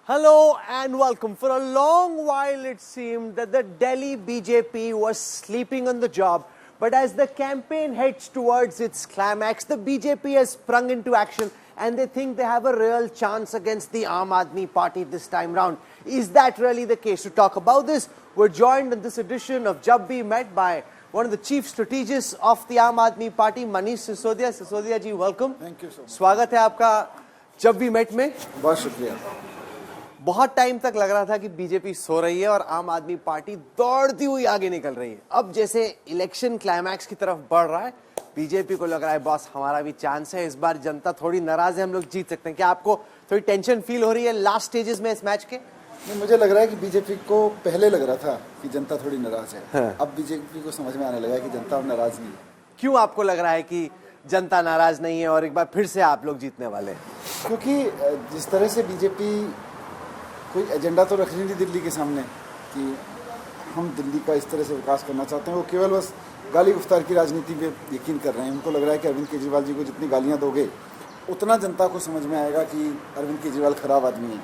Hello and welcome. For a long while it seemed that the Delhi BJP was sleeping on the job. But as the campaign heads towards its climax, the BJP has sprung into action and they think they have a real chance against the Aam Aadmi Party this time round. Is that really the case? To talk about this, we're joined in this edition of Jab We Met by one of the chief strategists of the Aam Aadmi Party, Manish Sisodia. Sisodia ji, welcome. Thank you so much. स्वागत है आपका जब we met में. बहुत शुक्रिया. बहुत time तक लग रहा था कि बीजेपी सो रही है और आम आदमी पार्टी दौड़ती हुई आगे निकल रही है. अब जैसे इलेक्शन क्लाइमैक्स की तरफ बढ़ रहा है, बीजेपी को लग रहा है बॉस हमारा भी चांस है, इस बार जनता थोड़ी नाराज है, हम लोग जीत सकते हैं. क्या आपको थोड़ी टेंशन फील हो रही है लास्ट स्टेजेस में इस मैच के? नहीं, मुझे लग रहा है कि बीजेपी को पहले लग रहा था कि जनता थोड़ी नाराज है. हाँ. अब बीजेपी को समझ में आने लगा कि जनता अब नाराज नहीं है. क्यों आपको लग रहा है कि जनता नाराज नहीं है और एक बार फिर से आप लोग जीतने वाले हैं? क्योंकि जिस तरह से बीजेपी कोई एजेंडा तो रख रही थी दिल्ली के सामने कि हम दिल्ली का इस तरह से विकास करना चाहते हैं, वो केवल बस गाली गुफ्तार की राजनीति पे यकीन कर रहे हैं. उनको लग रहा है कि अरविंद केजरीवाल जी को जितनी गालियां दोगे उतना जनता को समझ में आएगा कि अरविंद केजरीवाल खराब आदमी है.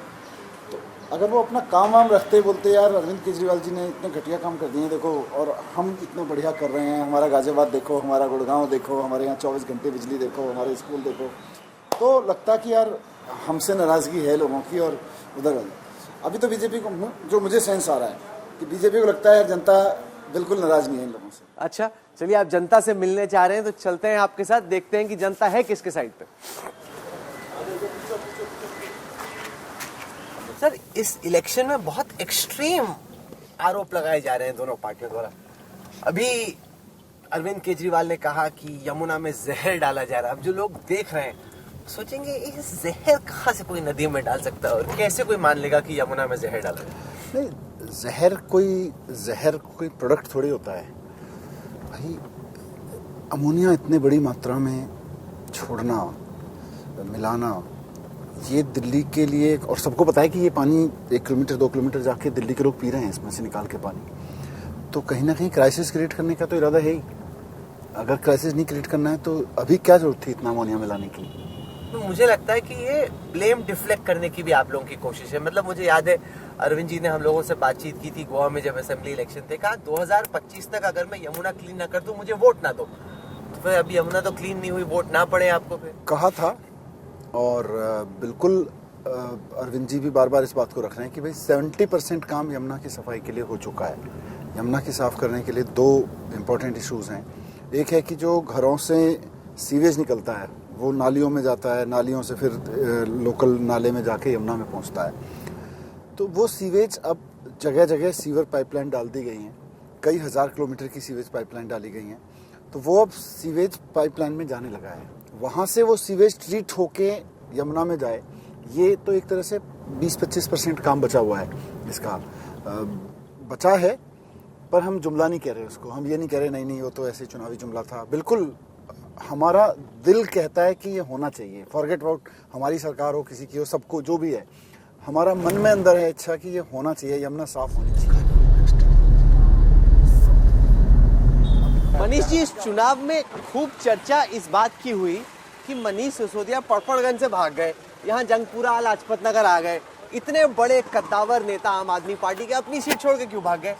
तो अगर वो अपना काम वाम रखते बोलते यार अरविंद केजरीवाल जी ने इतने घटिया काम कर दिए देखो और हम इतना बढ़िया कर रहे हैं, हमारा गाजियाबाद देखो, हमारा गुड़गांव देखो, हमारे यहाँ 24 घंटे बिजली देखो, हमारे स्कूल देखो, तो लगता कि यार हमसे नाराज़गी है लोगों की. और उधर अभी तो बीजेपी को जो मुझे सेंस आ रहा है कि बीजेपी को लगता है यार जनता बिल्कुल नाराज नहीं है इन लोगों से. अच्छा चलिए, आप जनता से मिलने चाह रहे हैं तो चलते हैं आपके साथ, देखते हैं कि जनता है किसके साइड पे. सर, इस इलेक्शन में बहुत एक्सट्रीम आरोप लगाए जा रहे हैं दोनों पार्टियों द्वारा. अभी अरविंद केजरीवाल ने कहा कि यमुना में जहर डाला जा रहा है. अब जो लोग देख रहे हैं सोचेंगे इस जहर कहाँ से कोई नदी में डाल सकता है और कैसे कोई मान लेगा कि यमुना में जहर डाला है? नहीं, जहर कोई प्रोडक्ट थोड़ी होता है भाई. अमोनिया इतने बड़ी मात्रा में छोड़ना, मिलाना, ये दिल्ली के लिए, और सबको पता है कि ये पानी 1 किलोमीटर 2 किलोमीटर जाके दिल्ली के लोग पी रहे हैं इसमें से निकाल के पानी. तो कहीं ना कहीं क्राइसिस क्रिएट करने का तो इरादा है ही. अगर क्राइसिस नहीं क्रिएट करना है तो अभी क्या जरूरत थी इतना अमोनिया मिलाने की? तो मुझे लगता है कि ये ब्लेम डिफ्लेक्ट करने की भी आप लोगों की कोशिश है. मतलब मुझे याद है अरविंद जी ने हम लोगों से बातचीत की थी गोवा में जब असेंबली इलेक्शन थे, कहा 2025 तक अगर मैं यमुना क्लीन ना कर दूं मुझे वोट ना दो. तो फिर अभी यमुना तो क्लीन नहीं हुई, वोट ना पड़े आपको. फिर कहा था और बिल्कुल अरविंद जी भी बार बार इस बात को रख रहे हैं कि भाई 70% काम यमुना की सफाई के लिए हो चुका है. यमुना की साफ करने के लिए 2 इम्पोर्टेंट इश्यूज हैं. एक है कि जो घरों से सीवेज निकलता है वो नालियों में जाता है, नालियों से फिर लोकल नाले में जाके यमुना में पहुंचता है. तो वो सीवेज अब जगह जगह सीवर पाइपलाइन डाल दी गई हैं. कई हज़ार किलोमीटर की सीवेज पाइपलाइन डाली गई हैं. तो वो अब सीवेज पाइपलाइन में जाने लगा है. वहाँ से वो सीवेज ट्रीट होके यमुना में जाए, ये तो एक तरह से 20-25% काम बचा हुआ है. इसका बचा है, पर हम जुमला नहीं कह रहे उसको. हम ये नहीं कह रहे नहीं वो तो ऐसे चुनावी जुमला था. बिल्कुल हमारा दिल कहता है कि ये होना चाहिए. फॉरगेट अबाउट हमारी सरकार हो, किसी की हो, सबको जो भी है, हमारा मन में अंदर है इच्छा कि ये होना चाहिए, यमुना साफ होनी चाहिए. मनीष जी, इस चुनाव में खूब चर्चा इस बात की हुई कि मनीष सिसोदिया पड़पड़गंज से भाग गए, यहाँ जंगपुरा लाजपत नगर आ गए. इतने बड़े कद्दावर नेता आम आदमी पार्टी के अपनी सीट छोड़ के क्यों भाग गए?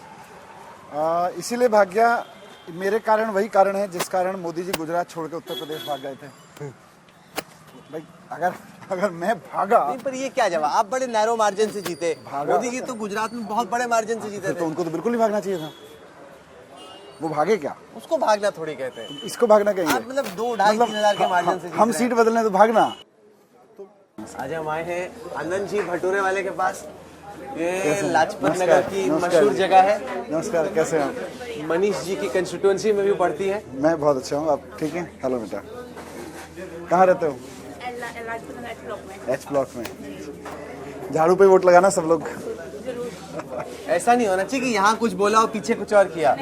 इसीलिए भाग गया. मेरे कारण वही कारण है जिस कारण मोदी जी गुजरात छोड़ के उत्तर प्रदेश भाग गए थे. भाई अगर मैं भागा नहीं, पर ये क्या जवाब? आप बड़े नैरो मार्जिन से जीते. मोदी जी तो गुजरात में बहुत बड़े मार्जिन से जीते थे. तो उनको तो बिल्कुल नहीं भागना चाहिए था. वो भागे क्या? उसको भागना थोड़ी कहते हैं. इसको भागना कहेंगे. आप मतलब 2-2.5-3 हजार के मार्जिन से हम सीट बदलने तो भागना. आज हम आए हैं आनंद जी भटूरे वाले के पास. ये लाजपत नगर की मशहूर जगह है. नमस्कार, कैसे हैं आप? मनीष जी की कंस्टिट्यूएंसी में भी पड़ती है. मैं बहुत अच्छा हूँ. आप ठीक हैं? हेलो बेटा, कहाँ रहते हो? एच ब्लॉक में. झाड़ू पे वोट लगाना सब लोग. ऐसा नहीं होना चाहिए कि यहाँ कुछ बोला और पीछे कुछ और किया.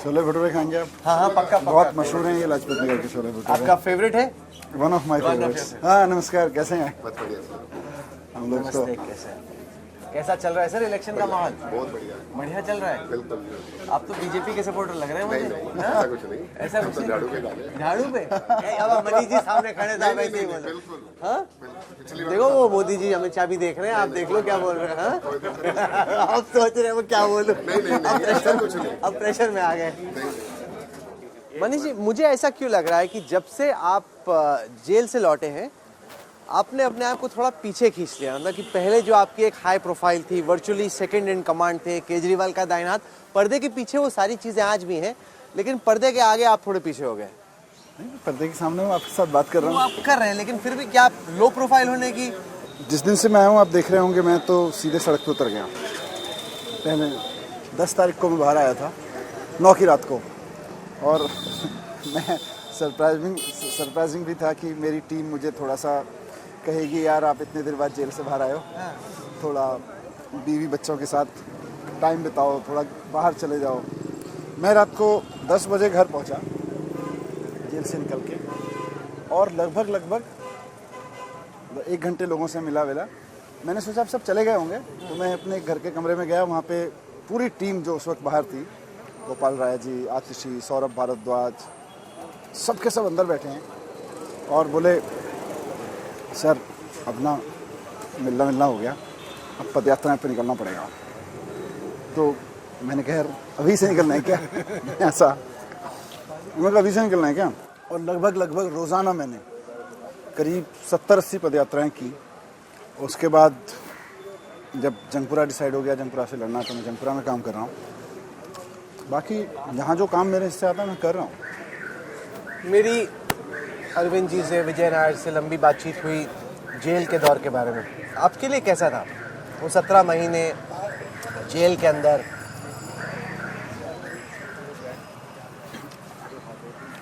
छोले भटूरे खाएंगे आप? हाँ पक्का. बहुत मशहूर हैं ये लाजपत नगर के छोले भटूरे. आपका फेवरेट है? One of my favourites. हाँ नमस्कार, कैसे हैं? हम लोग तो कैसा चल रहा है सर इलेक्शन का माहौल? बहुत बढ़िया, बढ़िया चल रहा है। बिल्कुल। आप तो बीजेपी के सपोर्टर लग रहे हैं मुझे। नहीं, हाँ? ऐसा कुछ नहीं। ऐसा कुछ तो नहीं। झाड़ू पे डाले। झाड़ू पे? अब मनीष जी सामने खड़े थे, आप ऐसे ही बोलो। बिल्कुल। हाँ? पिछली बार देखो वो मोदी जी अमित शाह भी देख रहे हैं, आप देख लो क्या बोल रहे हैं। हाँ? आप सोच रहे हैं वो क्या बोलूं? अब प्रेशर, अब प्रेशर में आ गए। मनीष जी, मुझे ऐसा क्यों लग रहा है कि जब से आप जेल से लौटे हैं, आपने अपने आप को थोड़ा पीछे खींच लिया? मतलब कि पहले जो आपकी एक हाई प्रोफाइल थी, वर्चुअली सेकंड इन कमांड थे, केजरीवाल का दाहिना हाथ, पर्दे के पीछे वो सारी चीजें आज भी हैं, लेकिन पर्दे के आगे आप थोड़े पीछे हो गए। नहीं, पर्दे के सामने मैं आपके साथ बात कर रहा वो हूँ। आप कर रहे हैं, लेकिन फिर भी क्या आप लो प्रोफाइल होने की? जिस दिन से मैं आया हूँ आप देख रहे होंगे, मैं तो सीधे सड़क पे उतर गया। पहले 10 तारीख को मैं बाहर आया था, 9 की रात को, और मैं सरप्राइजिंग भी था कि मेरी टीम मुझे थोड़ा सा कहेगी यार आप इतने देर बाद जेल से बाहर आए हो, थोड़ा बीवी बच्चों के साथ टाइम बिताओ, थोड़ा बाहर चले जाओ। मैं रात को 10 बजे घर पहुंचा जेल से निकल के, और लगभग 1 घंटे लोगों से मिला वेला। मैंने सोचा अब सब चले गए होंगे, तो मैं अपने घर के कमरे में गया। वहाँ पे पूरी टीम जो उस वक्त बाहर थी, गोपाल राय जी, आतिशी, सौरभ भारद्वाज, सब के सब अंदर बैठे हैं, और बोले सर अब ना मिलना हो गया, अब पदयात्रा पे निकलना पड़ेगा। तो मैंने कहा यार अभी से निकलना है क्या? ऐसा मतलब अभी से निकलना है क्या? और लगभग रोज़ाना मैंने करीब 70-80 पदयात्राएं की। उसके बाद जब जंगपुरा डिसाइड हो गया, जंगपुरा से लड़ना, तो मैं जंगपुरा में काम कर रहा हूँ। बाकी यहाँ जो काम मेरे हिस्से आता है मैं कर रहा हूँ। मेरी अरविंद जी से, विजय नायर से लंबी बातचीत हुई जेल के दौर के बारे में। आपके लिए कैसा था वो 17 महीने जेल के अंदर?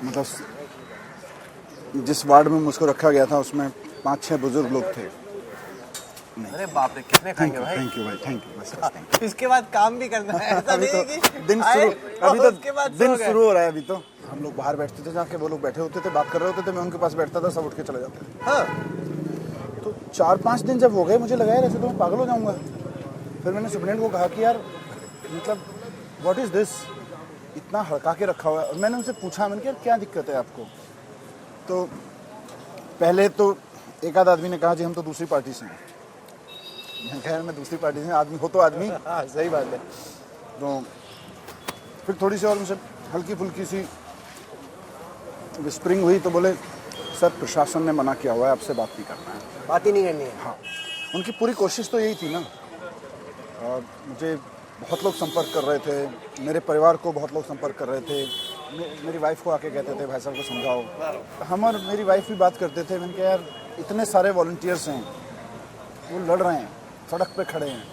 मतलब जिस वार्ड में मुझको रखा गया था उसमें 5-6 बुजुर्ग लोग थे। अरे बाप रे, कितने खाएंगे भाई? थैंक यू भाई, थैंक यू, बस थैंक यू। इसके बाद काम भी करना है, ऐसा अभी नहीं तो है कि दिन आए शुरू, अभी और तो उसके बाद दिन सो गए। शुरू हो रहा है। अभी तो हम लोग बाहर बैठते थे, जाके वो लोग बैठे होते थे, बात कर रहे होते थे, मैं उनके पास बैठता था, सब उठ के चले जाते थे। हाँ, तो 4-5 दिन जब हो गए, मुझे लगा यार ऐसे तो मैं पागल हो जाऊंगा। फिर मैंने सुप्रीटेंडेंट को कहा कि यार मतलब व्हाट इज़ दिस, इतना हड़का के रखा हुआ है। और मैंने उनसे पूछा, मैंने कहा यार क्या दिक्कत है आपको? तो पहले तो एक आध आदमी ने कहा जी हम तो दूसरी पार्टी से हैं। मैं कहा यार मैं दूसरी पार्टी से, आदमी हो तो आदमी। हाँ, सही बात है। तो फिर थोड़ी सी और उनसे हल्की फुल्की सी विस्परिंग हुई, तो बोले सर प्रशासन ने मना किया हुआ है, आपसे बात नहीं करना है। बात ही नहीं करनी है। हाँ, उनकी पूरी कोशिश तो यही थी ना। और मुझे बहुत लोग संपर्क कर रहे थे, मेरे परिवार को बहुत लोग संपर्क कर रहे थे, मेरी वाइफ को आके कहते थे भाई साहब को समझाओ। हम और मेरी वाइफ भी बात करते थे। मैंने कहा यार इतने सारे वॉलंटियर्स हैं, वो लड़ रहे हैं, सड़क पे खड़े हैं,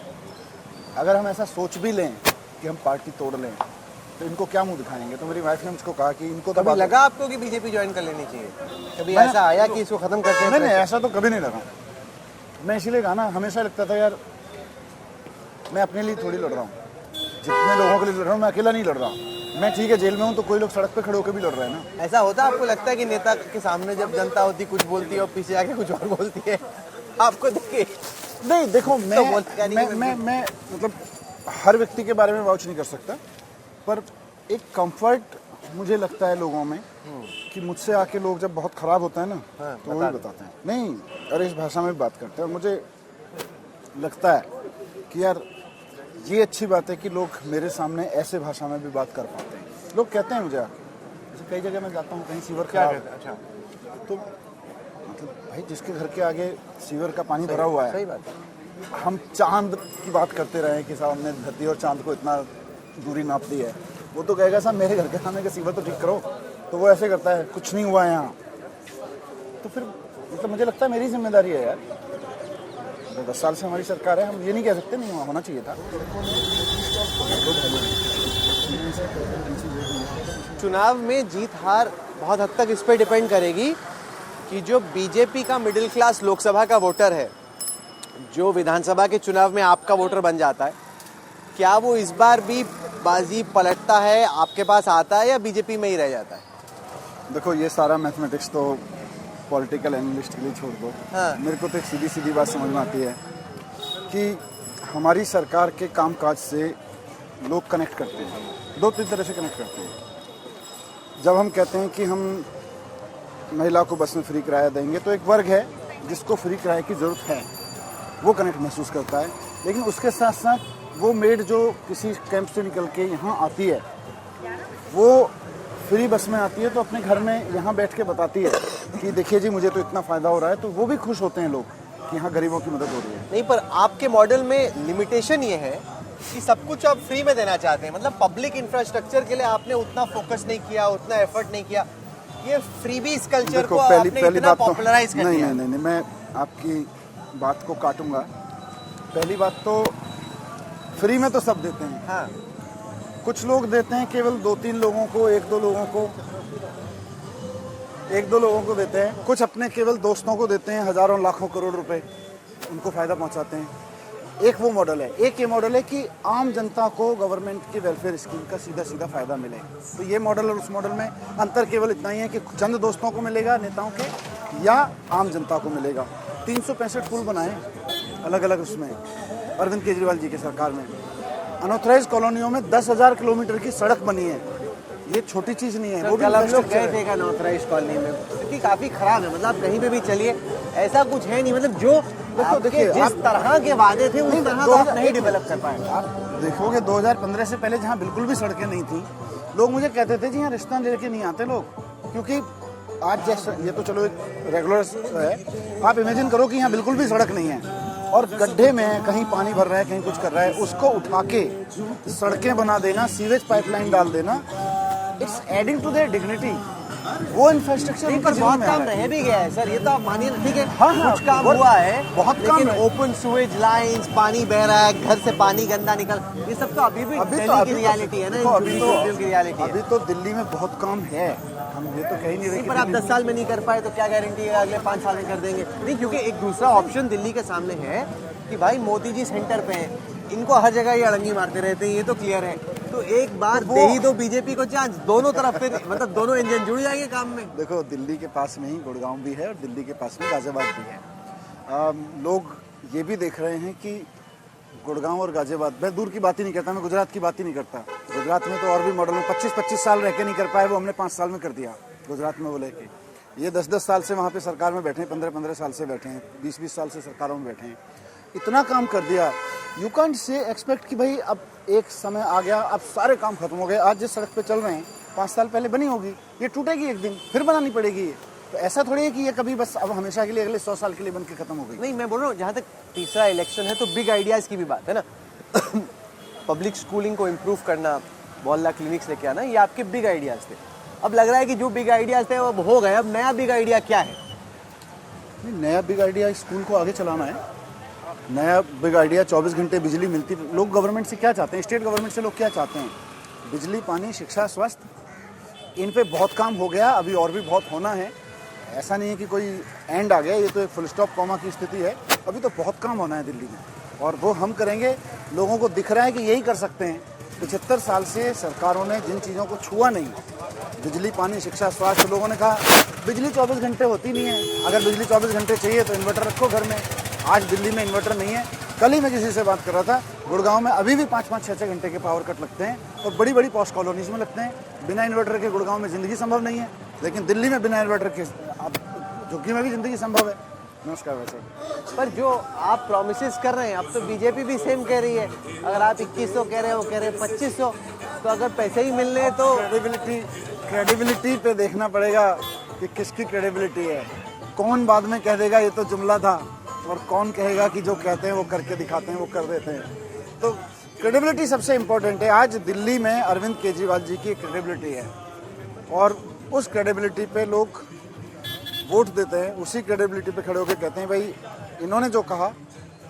अगर हम ऐसा सोच भी लें कि हम पार्टी तोड़ लें तो इनको क्या मुंह दिखाएंगे? तो मेरी वाइफ ने मुझको कहा कि इनको तो कभी लगा आपको कि बीजेपी ज्वाइन कर लेनी चाहिए? कभी मैंने- ऐसा आया कि इसको खत्म करते हैं? नहीं, ऐसा तो कभी नहीं लगा। मैं इसीलिए कहा ना, हमेशा लगता था यार मैं अपने लिए थोड़ी लड़ रहा हूँ, जितने लोगों के लिए लड़ रहा हूँ मैं अकेला नहीं लड़ रहा। मैं ठीक है जेल में हूँ तो कोई लोग सड़क पे खड़े होकर भी लड़ रहे हैं ना। ऐसा होता है आपको लगता है कि नेता के सामने जब जनता होती कुछ बोलती है और पीछे आके कुछ और बोलती है, आपको देखिए? नहीं देखो, तो बोलते मैं मतलब हर व्यक्ति के बारे में वाउच नहीं कर सकता, पर एक कंफर्ट मुझे लगता है लोगों में कि मुझसे आके लोग जब बहुत खराब होता है ना, हाँ, तो वही बताते हैं नहीं, और इस भाषा में भी बात करते हैं। और मुझे लगता है कि यार ये अच्छी बात है कि लोग मेरे सामने ऐसे भाषा में भी बात कर पाते हैं। लोग कहते हैं मुझे आके, जैसे कई जगह मैं जाता हूँ, कहीं सीवर क्या खराब कहते हैं? अच्छा, तो मतलब भाई जिसके घर के आगे सीवर का पानी भरा हुआ है, सही बात है। हम चांद की बात करते रहे कि साहब हमने धरती और चांद को इतना दूरी नाप दी है, वो तो कहेगा साहब मेरे घर के सामने का सीवर तो ठीक करो, तो वो ऐसे करता है कुछ नहीं हुआ है यहाँ। तो फिर मतलब मुझे लगता है मेरी जिम्मेदारी है यार, 10 साल से हमारी सरकार है, हम ये नहीं कह सकते नहीं होना चाहिए था। चुनाव में जीत हार बहुत हद तक इस पर डिपेंड करेगी कि जो बीजेपी का मिडिल क्लास लोकसभा का वोटर है, जो विधानसभा के चुनाव में आपका वोटर बन जाता है, क्या वो इस बार भी बाजी पलटता है, आपके पास आता है, या बीजेपी में ही रह जाता है? देखो ये सारा मैथमेटिक्स तो पॉलिटिकल एनालिस्ट के लिए छोड़ दो। हाँ। मेरे को तो एक सीधी सीधी बात समझ में आती है कि हमारी सरकार के कामकाज से लोग कनेक्ट करते हैं, दो तीन तरह से कनेक्ट करते हैं। जब हम कहते हैं कि हम महिला को बस में फ्री किराया देंगे, तो एक वर्ग है जिसको फ्री किराए की ज़रूरत है, वो कनेक्ट महसूस करता है। लेकिन उसके साथ साथ वो मेड जो किसी कैंप से निकल के यहाँ आती है, वो फ्री बस में आती है तो अपने घर में यहाँ बैठ के बताती है कि देखिए जी मुझे तो इतना फ़ायदा हो रहा है, तो वो भी खुश होते हैं लोग कि यहाँ गरीबों की मदद हो रही है। नहीं, पर आपके मॉडल में लिमिटेशन ये है कि सब कुछ आप फ्री में देना चाहते हैं। मतलब पब्लिक इंफ्रास्ट्रक्चर के लिए आपने उतना फोकस नहीं किया, उतना एफर्ट नहीं किया। ये फ्रीबीज कल्चर को आपने इतना पॉपुलराइज कर दिया। नहीं, मैं आपकी बात को काटूंगा। पहली बात तो फ्री में तो सब देते हैं। हाँ, कुछ लोग देते हैं केवल दो तीन लोगों को, एक दो लोगों को देते हैं। कुछ अपने केवल दोस्तों को देते हैं, हजारों लाखों करोड़ रुपए उनको फायदा पहुंचाते हैं। एक वो मॉडल है। एक ये मॉडल है कि आम जनता को गवर्नमेंट की वेलफेयर स्कीम का सीधा सीधा फायदा मिले। तो ये मॉडल और उस मॉडल में अंतर केवल इतना ही है कि चंद दोस्तों को मिलेगा नेताओं के, या आम जनता को मिलेगा। 365 पुल बनाए अलग अलग उसमें अरविंद केजरीवाल जी की सरकार में। अनऑथराइज कॉलोनियों में 10,000 किलोमीटर की सड़क बनी है। ये छोटी चीज नहीं है। वो भी कल हम लोग infrastructure गए है। थे अनऑथराइज्ड कॉलोनी में, स्थिति काफी खराब है। मतलब कहीं पे भी चलिए ऐसा कुछ है नहीं। मतलब जो देखिए, जिस आप- तरह के वादे थे उस तरह का आप नहीं डेवलप कर पाए। आप देखोगे 2015 से पहले जहाँ बिल्कुल भी सड़कें नहीं थी, लोग मुझे कहते थे जी यहाँ रिश्ता लेके नहीं आते लोग, क्योंकि आज जैसे ये तो चलो एक रेगुलर है। आप इमेजिन करो कि यहाँ बिल्कुल भी सड़क नहीं है और गड्ढे में कहीं पानी भर रहा है, कहीं कुछ कर रहा है, उसको उठा के सड़कें बना देना, सीवेज पाइपलाइन डाल देना, it's adding to their dignity. वो इंफ्रास्ट्रक्चर नहीं, पर बहुत काम रह भी गया है सर। ये तो आप मानिए ना, ठीक है। हाँ, कुछ काम बहुत- हुआ है, बहुत काम लेकिन है। ओपन सुएज लाइंस, पानी बह रहा है, घर से पानी गंदा निकल, ये सब तो अभी भी दिल्ली की रियलिटी है ना, इन म्युनिसिपैलिटियों की रियलिटी है। अभी तो दिल्ली में बहुत काम है। हम ये तो कह ही नहीं रहे नहीं, कि पर आप दिल्ली- 10 साल में नहीं कर पाए तो क्या गारंटी है अगले 5 साल में कर देंगे? नहीं, क्योंकि एक दूसरा ऑप्शन दिल्ली के सामने है कि भाई मोदी जी सेंटर पे हैं, इनको हर जगह ये अड़ंगी मारते रहते हैं, ये तो क्लियर है। तो एक बार दे ही दो बीजेपी को चांस, दोनों तरफ फिर मतलब दोनों इंजन जुड़ जाएंगे काम में। देखो, दिल्ली के पास में ही गुड़गांव भी है और दिल्ली के पास में गाजियाबाद भी है। लोग ये भी देख रहे हैं कि गुड़गांव और गाजियाबाद, मैं दूर की बात ही नहीं करता, मैं गुजरात की बात ही नहीं करता। गुजरात में तो और भी मॉडल में 25-25 साल रह के नहीं कर पाए, वो हमने 5 साल में कर दिया गुजरात में। वो लेके ये 10-10 साल से वहाँ पे सरकार में बैठे हैं, 15-15 साल से बैठे हैं, 20-20 साल से सरकारों में बैठे हैं। इतना काम कर दिया। यू कांट से एक्सपेक्ट कि भाई अब एक समय आ गया, अब सारे काम खत्म हो गए। आज जिस सड़क पे चल रहे हैं 5 साल पहले बनी होगी, ये टूटेगी एक दिन, फिर बनानी पड़ेगी ये। तो ऐसा थोड़ी है कि ये कभी बस अब हमेशा के लिए अगले 100 साल के लिए बन के खत्म हो गई। नहीं, मैं बोल रहा हूँ जहाँ तक तीसरा इलेक्शन है तो बिग आइडियाज़ की भी बात है ना। पब्लिक स्कूलिंग को इम्प्रूव करना, मोहल्ला क्लिनिक्स लेके आना, ये आपके बिग आइडियाज़ थे। अब लग रहा है कि जो बिग आइडियाज़ थे वो अब हो गए। अब नया बिग आइडिया क्या है? नया बिग आइडिया स्कूल को आगे चलाना है। नया बिग आइडिया 24 घंटे बिजली मिलती। लोग गवर्नमेंट से क्या चाहते हैं, स्टेट गवर्नमेंट से लोग क्या चाहते हैं? बिजली, पानी, शिक्षा, स्वास्थ्य। इन पे बहुत काम हो गया, अभी और भी बहुत होना है। ऐसा नहीं है कि कोई एंड आ गया, ये तो एक फुल स्टॉप कॉमा की स्थिति है। अभी तो बहुत काम होना है दिल्ली में और वो हम करेंगे। लोगों को दिख रहा है कि यही कर सकते हैं। 75 साल से सरकारों ने जिन चीज़ों को छुआ नहीं, बिजली, पानी, शिक्षा, स्वास्थ्य, लोगों ने कहा बिजली 24 घंटे होती नहीं है, अगर बिजली 24 घंटे चाहिए तो इन्वर्टर रखो घर में। आज दिल्ली में इन्वर्टर नहीं है। कल ही मैं किसी से बात कर रहा था, गुड़गांव में अभी भी 5-5, 6-6 घंटे के पावर कट लगते हैं और बड़ी बड़ी पॉश कॉलोनीज में लगते हैं। बिना इन्वर्टर के गुड़गांव में ज़िंदगी संभव नहीं है, लेकिन दिल्ली में बिना इन्वर्टर के अब झुग्गी में भी ज़िंदगी संभव है। नमस्कार। वैसे पर जो आप प्रोमिसेस कर रहे हैं, अब तो बीजेपी भी सेम कह रही है। अगर आप 2100 कह रहे हैं, वो कह रहे हैं 2500, तो अगर पैसे ही मिलने हैं तो क्रेडिबिलिटी पे देखना पड़ेगा कि किसकी क्रेडिबिलिटी है। कौन बाद में कह देगा ये तो जुमला था, और कौन कहेगा कि जो कहते हैं वो करके दिखाते हैं, वो कर देते हैं। तो क्रेडिबिलिटी सबसे इम्पोर्टेंट है। आज दिल्ली में अरविंद केजरीवाल जी की क्रेडिबिलिटी है और उस क्रेडिबिलिटी पे लोग वोट देते हैं। उसी क्रेडिबिलिटी पे खड़े होकर कहते हैं भाई इन्होंने जो कहा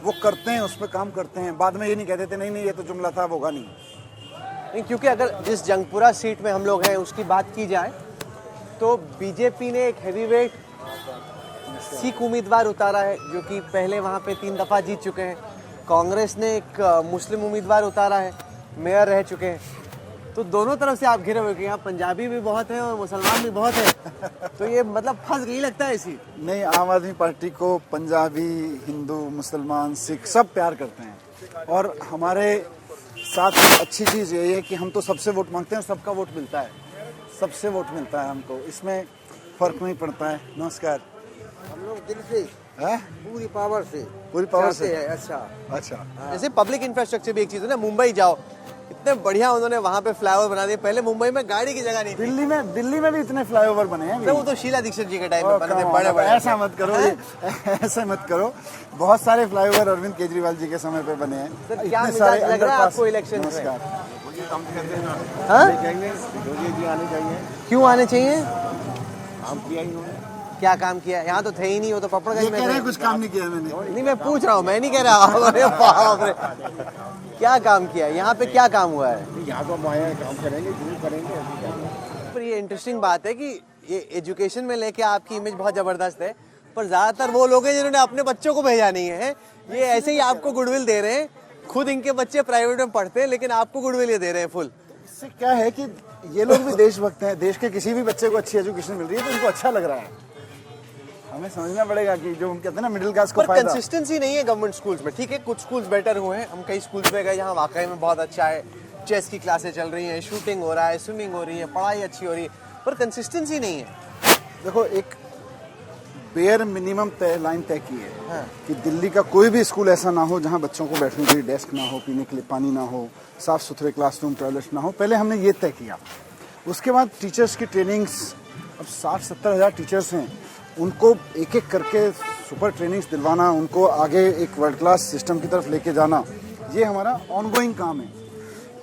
वो करते हैं, उस पर काम करते हैं। बाद में ये नहीं कहते थे नहीं ये तो जुमला था, वो होगा नहीं। क्योंकि अगर जिस जंगपुरा सीट में हम लोग हैं उसकी बात की जाए तो बीजेपी ने एक हैवीवेट सिख उम्मीदवार उतारा है जो कि पहले वहाँ पे 3 दफ़ा जीत चुके हैं। कांग्रेस ने एक मुस्लिम उम्मीदवार उतारा है, मेयर रह चुके हैं। तो दोनों तरफ से आप घिरे हुए कि यहाँ पंजाबी भी बहुत है और मुसलमान भी बहुत है। तो ये मतलब फंस गई लगता है इसी। नहीं, आम आदमी पार्टी को पंजाबी, हिंदू, मुसलमान, सिख सब प्यार करते हैं। और हमारे साथ अच्छी चीज़ यही है कि हम तो सबसे वोट मांगते हैं, सबका वोट मिलता है, सबसे वोट मिलता है हमको, इसमें फ़र्क नहीं पड़ता है। नमस्कार। हम लोग दिल से है पूरी पावर से है। अच्छा अच्छा। जैसे पब्लिक इंफ्रास्ट्रक्चर भी एक चीज है ना, मुंबई जाओ इतने बढ़िया उन्होंने वहाँ पे फ्लाईओवर बना दिए, पहले मुंबई में गाड़ी की जगह नहीं थी। दिल्ली में भी इतने फ्लाईओवर बने हैं। तो वो तो शीला दीक्षित जी के टाइम में बने थे, बड़े बड़े। ऐसा मत करो, ऐसा मत करो। बहुत सारे फ्लाईओवर अरविंद केजरीवाल जी के समय पे बने हैं। सर, क्या इतने मिजाज सारे लग रहा है underpass- आपको इलेक्शन में? नमस्कार। हाँ? जी आने चाहिए। क्यों आने चाहिए? काम किया इन्होंने। क्या काम किया? यहाँ तो थे ही नहीं, वो तो ये पपड़गंज में कह रहे थे। हैं कुछ काम नहीं किया मैंने। नहीं, मैं पूछ रहा हूँ, मैं नहीं कह रहा। अरे बाप रे, क्या काम किया यहाँ पे? क्या काम हुआ है? यहाँ तो हम आए हैं, काम करेंगे, जरूर करेंगे, अभी क्या है। पर ये इंटरेस्टिंग बात है कि ये एजुकेशन में लेके आपकी इमेज बहुत जबरदस्त है, पर ज्यादातर वो लोग हैं जिन्होंने अपने बच्चों को भेजा नहीं है। ये ऐसे ही आपको गुडविल दे रहे हैं, खुद इनके बच्चे प्राइवेट में पढ़ते हैं लेकिन आपको गुडविल ये दे रहे हैं फुल। इससे क्या है कि ये लोग भी देशभक्त हैं, देश के किसी भी बच्चे को अच्छी एजुकेशन मिल रही है तो उनको अच्छा लग रहा है। हमें समझना पड़ेगा कि जो हम कहते हैं ना मिडिल क्लास को पर फायदा। कंसिस्टेंसी नहीं है गवर्नमेंट स्कूल्स में। ठीक है, कुछ स्कूल्स बेटर हुए हैं, हम कई स्कूल्स में गए जहाँ वाकई में बहुत अच्छा है, चेस की क्लासें चल रही हैं, शूटिंग हो रहा है, स्विमिंग हो रही है, पढ़ाई अच्छी हो रही है, पर कंसिस्टेंसी नहीं है। देखो, एक बेयर मिनिमम लाइन तय की है हाँ। कि दिल्ली का कोई भी स्कूल ऐसा ना हो जहां बच्चों को बैठने के लिए डेस्क ना हो, पीने के लिए पानी ना हो, साफ सुथरे क्लासरूम टॉयलेट ना हो। पहले हमने ये तय किया। उसके बाद टीचर्स की ट्रेनिंग्स, अब 60-70 हज़ार टीचर्स हैं, उनको एक एक करके सुपर ट्रेनिंग्स दिलवाना, उनको आगे एक वर्ल्ड क्लास सिस्टम की तरफ लेके जाना, ये हमारा ऑनगोइंग काम है।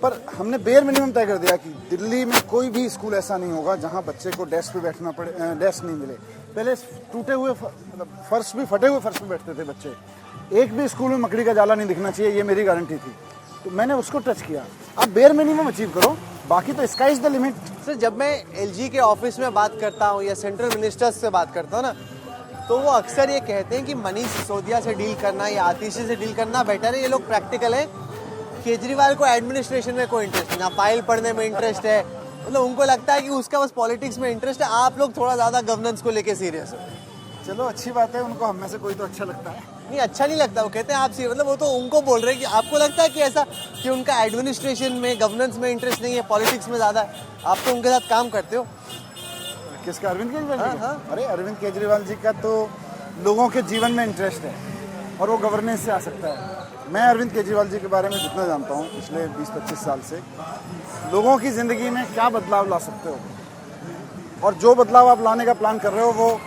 पर हमने बेयर मिनिमम तय कर दिया कि दिल्ली में कोई भी स्कूल ऐसा नहीं होगा जहां बच्चे को डेस्क पे बैठना पड़े, डेस्क नहीं मिले। पहले टूटे हुए फर्श भी, फटे हुए फर्श पे बैठते थे बच्चे। एक भी स्कूल में मकड़ी का जाला नहीं दिखना चाहिए, ये मेरी गारंटी थी। तो मैंने उसको टच किया। अब बेयर मिनिमम अचीव करो, बाकी तो sky is the limit. Sir, जब मैं एलजी के ऑफिस में बात करता हूँ या सेंट्रल मिनिस्टर्स से बात करता हूँ ना, तो वो अक्सर ये कहते हैं कि मनीष सिसोदिया से डील करना या आतिशी से डील करना बेटर है, ये लोग प्रैक्टिकल है। केजरीवाल को एडमिनिस्ट्रेशन में कोई इंटरेस्ट नहीं, ना फाइल पढ़ने में इंटरेस्ट है, मतलब उनको लगता है कि उसका बस पॉलिटिक्स में इंटरेस्ट है। आप लोग थोड़ा ज्यादा गवर्नेंस को लेके सीरियस हो। चलो अच्छी बात है, उनको हम में से कोई तो अच्छा लगता है। नहीं, अच्छा नहीं लगता, वो कहते हैं आप मतलब वो तो उनको बोल रहे हैं कि आपको लगता है कि ऐसा कि उनका एडमिनिस्ट्रेशन में, गवर्नेंस में इंटरेस्ट नहीं है, पॉलिटिक्स में ज्यादा है। आप तो उनके साथ काम करते हो। किसका? अरविंद केजरीवाल जी हाँ, का? हाँ। अरे अरविंद केजरीवाल जी का तो लोगों के जीवन में इंटरेस्ट है और वो गवर्नेंस से आ सकता है। मैं अरविंद केजरीवाल जी के बारे में जितना जानता हूँ पिछले 20-25 साल से, लोगों की ज़िंदगी में क्या बदलाव ला सकते हो, और जो बदलाव आप लाने का प्लान कर रहे हो वो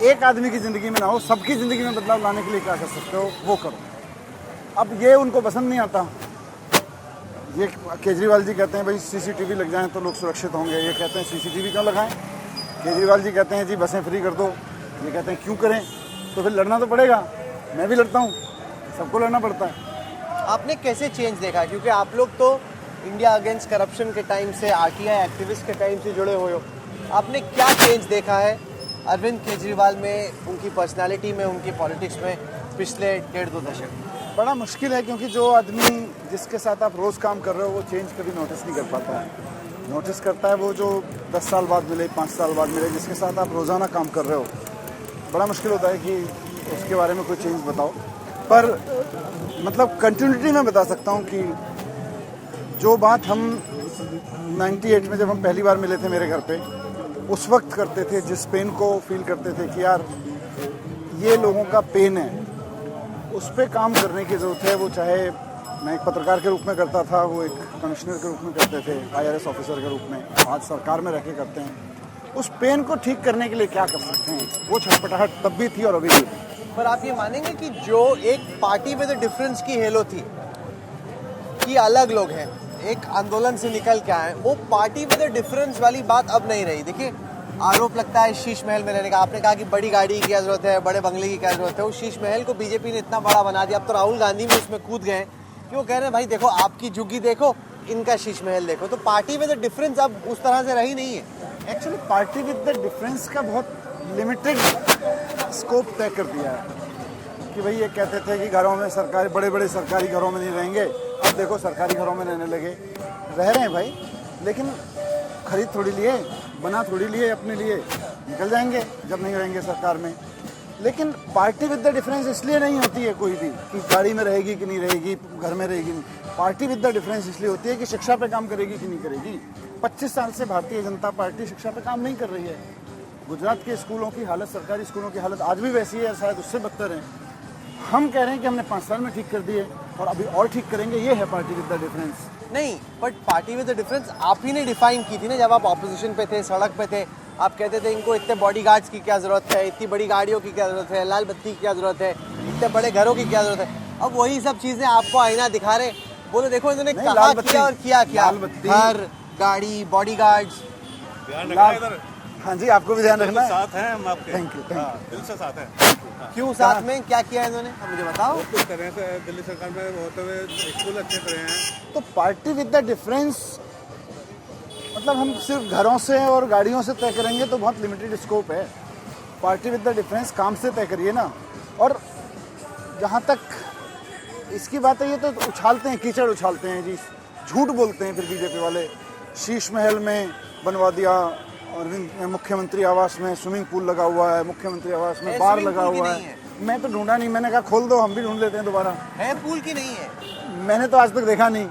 एक आदमी की ज़िंदगी में ना हो, सबकी ज़िंदगी में बदलाव लाने के लिए क्या कर सकते हो वो करो। अब ये उनको पसंद नहीं आता। ये केजरीवाल जी कहते हैं भाई सीसीटीवी लग जाएं तो लोग सुरक्षित होंगे, ये कहते हैं सीसीटीवी क्यों लगाएं। केजरीवाल जी कहते हैं जी बसें फ्री कर दो, ये कहते हैं क्यों करें। तो फिर लड़ना तो पड़ेगा, मैं भी लड़ता हूँ, सबको लड़ना पड़ता है। आपने कैसे चेंज देखा? क्योंकि आप लोग तो इंडिया अगेंस्ट करप्शन के टाइम से, आरटीआई एक्टिविस्ट के टाइम से जुड़े हुए हो, आपने क्या चेंज देखा है अरविंद केजरीवाल में, उनकी पर्सनालिटी में, उनकी पॉलिटिक्स में पिछले 1.5-2 दशक? बड़ा मुश्किल है क्योंकि जो आदमी जिसके साथ आप रोज़ काम कर रहे हो वो चेंज कभी नोटिस नहीं कर पाता है। नोटिस करता है वो जो 10 साल बाद मिले, 5 साल बाद मिले, जिसके साथ आप रोज़ाना काम कर रहे हो। बड़ा मुश्किल होता है कि उसके बारे में कोई चेंज बताओ। पर मतलब कंटिन्यूटी में बता सकता हूँ कि जो बात हम 98 में जब हम पहली बार मिले थे मेरे घर पे, उस वक्त करते थे, जिस पेन को फील करते थे कि यार ये लोगों का पेन है, उस पे काम करने की ज़रूरत है। वो चाहे मैं एक पत्रकार के रूप में करता था, वो एक कमिश्नर के रूप में करते थे, IRS ऑफिसर के रूप में, आज सरकार में रह के करते हैं। उस पेन को ठीक करने के लिए क्या कर सकते हैं, वो छटपटाहट तब भी थी और अभी भी थी। पर आप ये मानेंगे कि जो एक पार्टी में द डिफरेंस की हेलो थी कि अलग लोग हैं, एक आंदोलन से निकल के आए, वो पार्टी में द डिफरेंस वाली बात अब नहीं रही। देखिए, आरोप लगता है शीश महल में रहने का। आपने कहा कि बड़ी गाड़ी की क्या जरूरत है, बड़े बंगले की क्या जरूरत है। वो शीश महल को बीजेपी ने इतना बड़ा बना दिया, अब तो राहुल गांधी भी उसमें कूद गए कि वो कह रहे हैं भाई देखो आपकी झुग्गी देखो, इनका शीश महल देखो। तो पार्टी में द डिफरेंस अब उस तरह से रही नहीं है। Actually party with the difference का बहुत लिमिटेड स्कोप तय कर दिया है कि भाई ये कहते थे कि घरों में सरकारी, बड़े बड़े सरकारी घरों में नहीं रहेंगे, अब देखो सरकारी घरों में रहने लगे। रह रहे हैं भाई, लेकिन खरीद थोड़ी लिए, बना थोड़ी लिए, अपने लिए निकल जाएंगे जब नहीं रहेंगे सरकार में। लेकिन पार्टी विद द डिफरेंस इसलिए नहीं होती है कोई भी कि गाड़ी में रहेगी कि नहीं रहेगी, घर में रहेगी नहीं। पार्टी विद द डिफरेंस इसलिए होती है कि शिक्षा पे काम करेगी कि नहीं करेगी। 25 साल से भारतीय जनता पार्टी शिक्षा पे काम नहीं कर रही है। गुजरात के स्कूलों की हालत, सरकारी स्कूलों की हालत आज भी वैसी है, शायद उससे बदतर है। हम कह रहे हैं कि हमने 5 साल में ठीक कर दिए और अभी और ठीक करेंगे, ये है पार्टी विद द डिफरेंस। नहीं, but party with the difference आप ही ने डिफाइन की थी ना, जब आप ऑपोजिशन पे थे, सड़क पे थे। आप कहते थे इनको इतने बॉडीगार्ड्स की क्या जरूरत है, इतनी बड़ी गाड़ियों की क्या जरूरत है, लाल बत्ती की क्या जरूरत है, इतने बड़े घरों की क्या जरूरत है। अब वही सब चीजें आपको आईना दिखा रहे, बोलो देखो इन्होंने नहीं, कहा लाल बत्ती- किया और किया क्या। लाल बत्ती- घर, गाड़ी, बॉडीगार्ड्स। हाँ जी, आपको भी ध्यान रखना है। साथ हैं हम आपके। थैंक यू, थैंक हाँ, दिल से साथ हैं। क्यों साथ में, क्या किया इन्होंने, अब मुझे बताओ। किस तरह से दिल्ली सरकार में होते हुए स्कूल अच्छे करे हैं। तो पार्टी विद द डिफरेंस मतलब हम सिर्फ घरों से और गाड़ियों से तय करेंगे तो बहुत लिमिटेड स्कोप है। पार्टी विद द डिफरेंस काम से तय करिए ना। और जहाँ तक इसकी बात है, ये तो उछालते हैं, कीचड़ उछालते हैं जी, झूठ बोलते हैं फिर बीजेपी वाले। शीश महल में बनवा दिया, और मुख्यमंत्री आवास में स्विमिंग पूल लगा हुआ है, मुख्यमंत्री आवास में बार स्विमिंग लगा पूल भी हुआ नहीं है। है। मैं तो ढूंढा नहीं, मैंने कहा खोल दो, हम भी ढूंढ लेते हैं दोबारा। है पूल की नहीं है। मैंने तो आज तक देखा नहीं,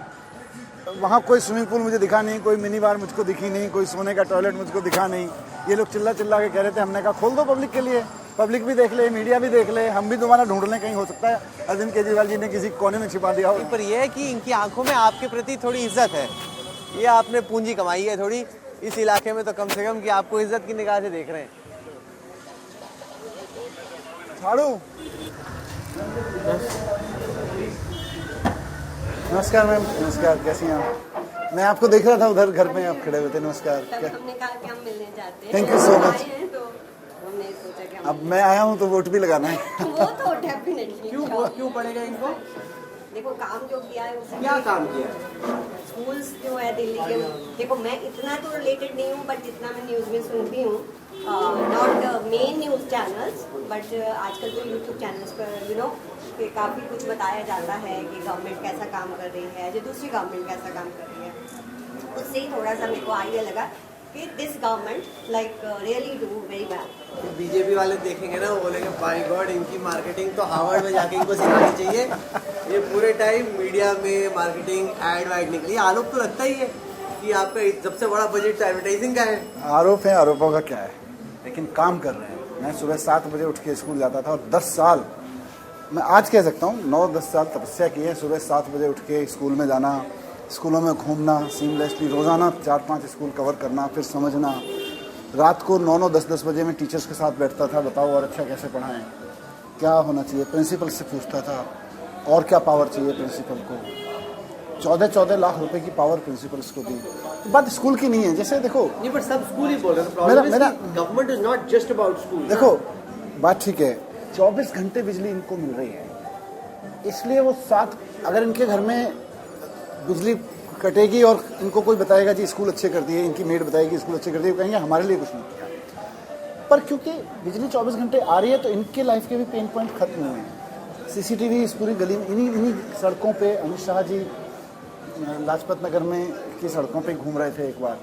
वहाँ कोई स्विमिंग पूल मुझे दिखा नहीं, कोई मिनी बार मुझको दिखी नहीं, कोई सोने का टॉयलेट मुझको दिखा नहीं। ये लोग चिल्ला चिल्ला के कह रहे थे, हमने कहा खोल दो पब्लिक के लिए, पब्लिक भी देख ले, मीडिया भी देख ले, हम भी दोबारा ढूंढ लें, कहीं हो सकता है अरविंद केजरीवाल जी ने किसी कोने में छिपा दिया हो। पर यह है कि इनकी आंखों में आपके प्रति थोड़ी इज्जत है, ये आपने पूंजी कमाई है थोड़ी इस इलाके में, तो कम से कम कि आपको इज्जत की निगाह से देख रहे हैं। झाड़ू। नमस्कार मैम। नमस्कार, कैसी हैं आप? मैं आपको देख रहा था उधर घर में, आप खड़े हुए थे। नमस्कार। तब हमने कहा कि हम मिलने जाते हैं। Thank you so much. आए हैं तो हमने सोचा कि हम अब मैं आया हूँ तो वोट भी लगाना है। वो तो डेफिनेटली क्यों पड़ेगा इनको? देखो काम जो किया है उससे क्या काम किया? स्कूल्स जो है दिल्ली के, देखो मैं इतना तो रिलेटेड नहीं हूँ, बट जितना मैं न्यूज़ में सुनती हूँ, not main news channels, but आजकल तो यूट्यूब चैनल्स पर यू नो कि काफ़ी कुछ बताया जाता है कि गवर्नमेंट कैसा काम कर रही है, जो दूसरी गवर्नमेंट कैसा काम कर रही है। उससे ही थोड़ा सा मेरे को आइडिया लगा कि this government like really do very bad. BJP वाले देखेंगे ना, वो बोलेंगे बाय गॉड इनकी मार्केटिंग तो हार्वर्ड में जाके इनको सिखानी चाहिए। ये पूरे टाइम मीडिया में मार्केटिंग एड वाइड निकली। आरोप तो लगता ही है कि आपका सबसे बड़ा बजट तो एडवर्टाइजिंग का है। आरोप है, आरोपों का क्या है, लेकिन काम कर रहे हैं। मैं सुबह 7 बजे उठ के स्कूल जाता था और 10 साल, मैं आज कह सकता हूँ 9-10 साल तपस्या की है। सुबह 7 बजे उठ के स्कूल में जाना, स्कूलों में घूमना, सीमलेसली रोज़ाना 4-5 स्कूल कवर करना, फिर समझना। रात को 9-9, 10-10 बजे में टीचर्स के साथ बैठता था, बताओ और अच्छा कैसे पढ़ाएं, क्या होना चाहिए। प्रिंसिपल से पूछता था और क्या पावर चाहिए प्रिंसिपल को। 14-14 लाख रुपए की पावर प्रिंसिपल्स को दी। बात स्कूल की नहीं है, जैसे देखो नहीं, पर सब स्कूल ही बोल रहे हैं। Government is not just about school. देखो बात ठीक है, 24 घंटे बिजली इनको मिल रही है, इसलिए वो 7, अगर इनके घर में बिजली कटेगी और इनको कोई बताएगा जी स्कूल अच्छे कर दिए, इनकी मेड बताएगी स्कूल अच्छे कर दिए, कहेंगे हमारे लिए कुछ नहीं किया। पर क्योंकि बिजली 24 घंटे आ रही है तो इनके लाइफ के भी पेन पॉइंट खत्म हुए हैं। सीसीटीवी इस पूरी गली में, इन्हीं सड़कों पे अमित शाह जी लाजपत नगर में की सड़कों पे घूम रहे थे एक बार,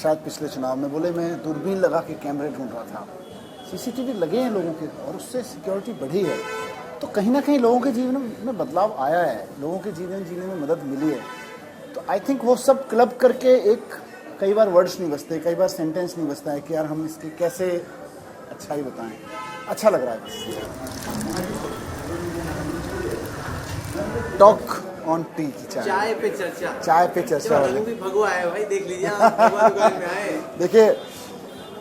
शायद पिछले चुनाव में, बोले मैं दूरबीन लगा के कैमरे ढूंढ रहा था। सीसीटीवी लगे हैं लोगों के और उससे सिक्योरिटी बढ़ी है, तो कहीं ना कहीं लोगों के जीवन में बदलाव आया है, लोगों के जीवन जीने में मदद मिली है। तो आई थिंक वो सब क्लब करके एक, कई बार वर्ड्स नहीं बचते, कई बार सेंटेंस नहीं बचता है कि यार हम इसकी कैसे अच्छाई बताएं। अच्छा लग रहा है बस। टॉक ऑन टी की चाय पे चर्चा, चाय पे चर्चा वाले। भी भगवा है भाई, देख लीजिए आप, भगवा दुकान में आए। देखिए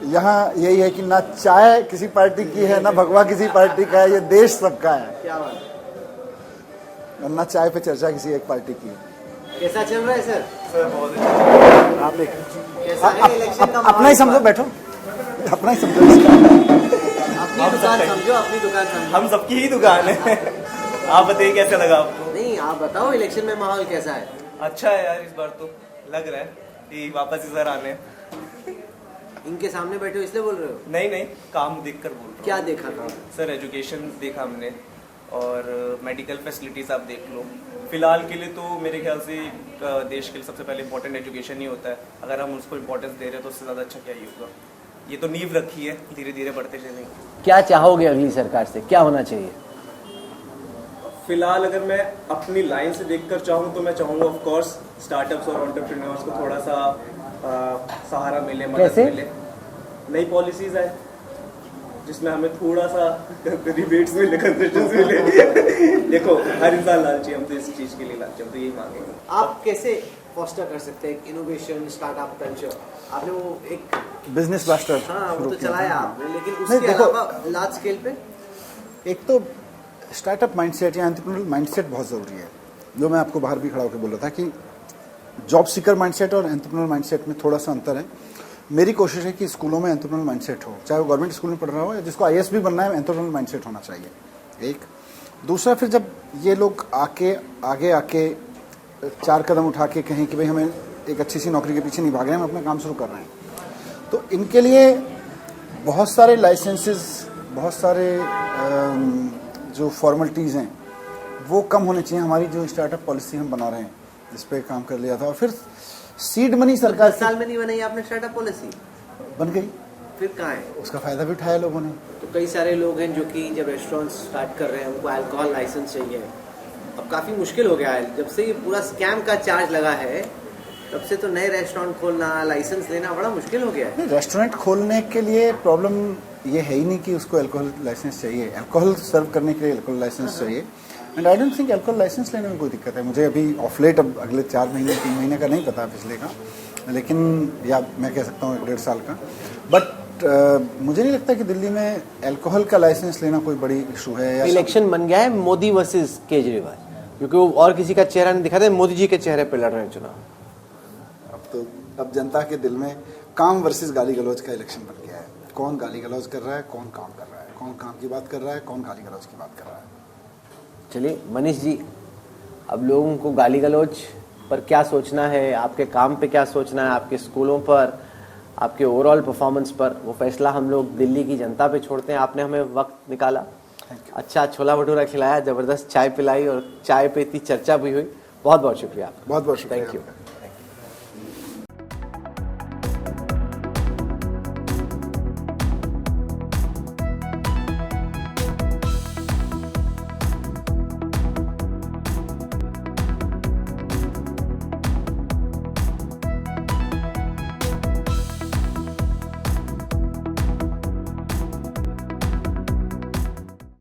यहाँ यही है कि ना चाय किसी पार्टी की है, ना भगवा किसी पार्टी का है, ये देश सबका है। क्या बात। और ना चाय पे चर्चा किसी एक पार्टी की है। कैसा चल रहा है सर? सर बहुत अच्छा। आप देख, कैसा है इलेक्शन का? अपना ही समझो, बैठो, अपना ही समझो। अपनी दुकान समझो, अपनी दुकान समझो। हम सबकी ही दुकान है। आप बताइए कैसा लगा आपको? नहीं, आप बताओ इलेक्शन में माहौल कैसा है? अच्छा है यार, इस बार तो लग रहा है कि वापस ही सर आने। इनके सामने बैठे हो इसलिए बोल रहे हो? नहीं, काम देख कर बोल रहा हूँ। क्या देखा था? सर एजुकेशन देखा हमने, और मेडिकल फैसिलिटीज आप देख लो। फिलहाल के लिए तो मेरे ख्याल से देश के लिए सबसे पहले इम्पोर्टेंट एजुकेशन ही होता है। अगर हम उसको इम्पोर्टेंस दे रहे हैं तो उससे ज़्यादा अच्छा क्या ही होगा। ये तो नींव रखी है, धीरे धीरे बढ़ते चलेंगे। क्या चाहोगे अगली सरकार से, क्या होना चाहिए? फिलहाल अगर मैं अपनी लाइन से देखकर चाहूँ तो मैं चाहूँगा ऑफ कोर्स स्टार्टअप्स और एंटरप्रेन्योर्स को थोड़ा सा सहारा मिले, मदद कैसे? मिले। नई पॉलिसीज आए जिसमें हमें थोड़ा सा रिबेट्स मिले, कंसेशंस मिले। देखो हर इंसान लालची, हम तो इस चीज़ के लिए लालची, हम तो यही मांगेंगे। आप कैसे फोस्टर कर सकते हैं इनोवेशन स्टार्टअप कल्चर? आपने वो एक बिजनेस ब्लास्टर हाँ वो शुरू तो किया चलाया था। आपने, लेकिन नहीं, उसके देखो, अलावा लार्ज स्केल पे एक तो स्टार्टअप माइंडसेट या एंटरप्रेन्योरियल माइंडसेट बहुत ज़रूरी है। जो मैं आपको बाहर भी खड़ा होकर बोल रहा था कि जॉब सीकर माइंडसेट और एंटरप्रेन्योरियल माइंडसेट में थोड़ा सा अंतर है। मेरी कोशिश है कि स्कूलों में एंटरप्रेन्योरियल माइंडसेट हो, चाहे वो गवर्नमेंट स्कूल में पढ़ रहा हो या जिसको आईएएस भी बनना है, एंटरप्रेन्योरियल माइंडसेट होना चाहिए। एक दूसरा, फिर जब ये लोग आगे आके 4 कदम उठा के कहें कि भाई हमें एक अच्छी सी नौकरी के पीछे नहीं भाग रहे हैं, हम अपना काम शुरू कर रहे हैं, तो इनके लिए बहुत सारे लाइसेंसेस, बहुत सारे जो फॉर्मेलिटीज़ हैं वो कम होने चाहिए। हमारी जो स्टार्टअप पॉलिसी हम बना रहे हैं जिस पे काम कर लिया था, और फिर सीड मनी सरकार 10 साल में नहीं बनाई आपने स्टार्टअप पॉलिसी, बन गई, फिर कहाँ है? उसका फ़ायदा भी उठाया लोगों ने। तो कई सारे लोग हैं जो कि जब रेस्टोरेंट स्टार्ट कर रहे हैं उनको अल्कोहल लाइसेंस चाहिए। अब काफ़ी मुश्किल हो गया है, जब से ये पूरा स्कैम का चार्ज लगा है तब से तो नए रेस्टोरेंट खोलना, लाइसेंस लेना बड़ा मुश्किल हो गया है। रेस्टोरेंट खोलने के लिए प्रॉब्लम ये है ही नहीं कि उसको अल्कोहल लाइसेंस चाहिए। अल्कोहल सर्व करने के लिए अल्कोहल लाइसेंस चाहिए, and I don't think alcohol licence लेने में कोई दिक्कत है। मुझे अभी ऑफ लेट, अब अगले 4 महीने 3 महीने का नहीं पता पिछले का, लेकिन या मैं कह सकता हूँ 1.5 साल का, बट मुझे नहीं लगता कि दिल्ली में अल्कोहल का लाइसेंस लेना कोई बड़ी इशू है। या इलेक्शन बन गया है मोदी वर्सेस केजरीवाल, क्योंकि वो और किसी का चेहरा नहीं दिखाते, मोदी जी के चेहरे पे लड़ रहे हैं चुनाव। अब जनता के दिल में काम वर्सेस गाली गलौज का इलेक्शन बन गया है। कौन गाली गलौज कर रहा है, कौन काम कर रहा है, कौन काम की बात कर रहा है, कौन गाली गलौज की बात कर रहा है। चलिए मनीष जी, अब लोगों को गाली गलौज पर क्या सोचना है, आपके काम पे क्या सोचना है, आपके स्कूलों पर, आपके ओवरऑल परफॉर्मेंस पर, वो फैसला हम लोग दिल्ली की जनता पे छोड़ते हैं। आपने हमें वक्त निकाला, अच्छा छोला भटूरा खिलाया, ज़बरदस्त चाय पिलाई और चाय पे इतनी चर्चा भी हुई। बहुत बहुत शुक्रिया आपका। बहुत बहुत शुक्रिया। Thank you.